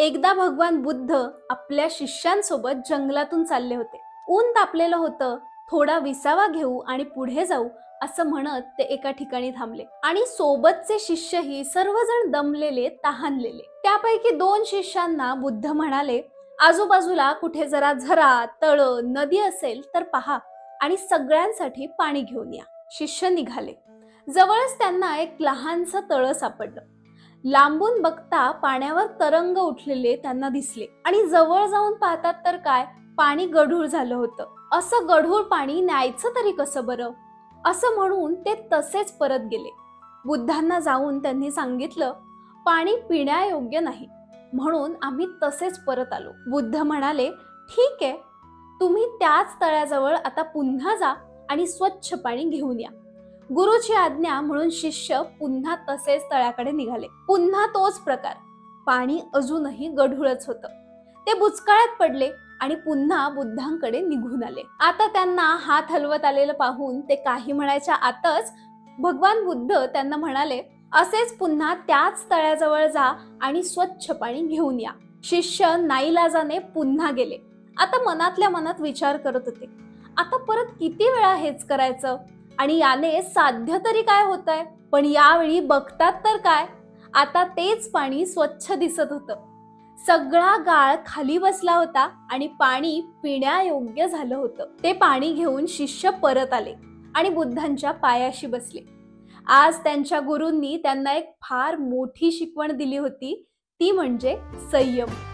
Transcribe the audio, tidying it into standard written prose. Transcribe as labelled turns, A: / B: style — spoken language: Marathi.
A: एकदा भगवान बुद्ध आपल्या शिष्यांसोबत जंगलातून चालले होते. ऊन तापलेलं होतं. थोडा विसावा घेऊ आणि पुढे जाऊ असं म्हणत ते एका ठिकाणी थांबले आणि सोबतचे शिष्यही सर्वजण दमलेले, तहानलेले. त्यापैकी 2 शिष्यांना बुद्ध म्हणाले, आजूबाजूला कुठे जरा झरा, तळ, नदी असेल तर पहा आणि सगळ्यांसाठी पाणी घेऊन या. शिष्य निघाले. जवळच त्यांना एक लहानसं तळ सापडलं. लांबून बघता पाण्यावर तरंग उठलेले त्यांना दिसले आणि जवळ जाऊन पाहतात तर काय, पाणी गढूळ झालं होतं. असं गढूळ पाणी न्यायचं तरी कसं बरं, असं म्हणून ते तसेच परत गेले. बुद्धांना जाऊन त्यांनी सांगितलं, पाणी पिण्यायोग्य नाही म्हणून आम्ही तसेच परत आलो. बुद्ध म्हणाले, ठीक आहे, तुम्ही त्याच तळ्याजवळ आता पुन्हा जा आणि स्वच्छ पाणी घेऊन या. गुरुची आज्ञा म्हणून शिष्य पुन्हा तसेच तळ्याकडे निघाले. पुन्हा तोच प्रकार. पाणी अजूनही गढूळच होतं. ते बुचकाळ्यात पडले आणि पुन्हा बुद्धांकडे निघून आले. आता त्यांना हात हलवत आलेलं पाहून ते काही म्हणायच्या आतच भगवान बुद्ध त्यांना म्हणाले, असेच पुन्हा त्याच तळ्याजवळ जा आणि स्वच्छ पाणी घेऊन या. शिष्य नाईलाजाने पुन्हा गेले. आता मनातल्या मनात विचार करत होते, आता परत किती वेळा हेच करायचं आणि याने साध्य तरी काय होतंय. पण यावेळी बघतात तर काय, आता तेच पाणी स्वच्छ दिसत होतं. सगळा गाळ खाली बसला होता आणि पाणी पिण्यायोग्य झालं होतं. ते पाणी घेऊन शिष्य परत आले आणि बुद्धांच्या पायाशी बसले. आज त्यांच्या गुरूंनी त्यांना एक फार मोठी शिकवण दिली होती, ती म्हणजे संयम.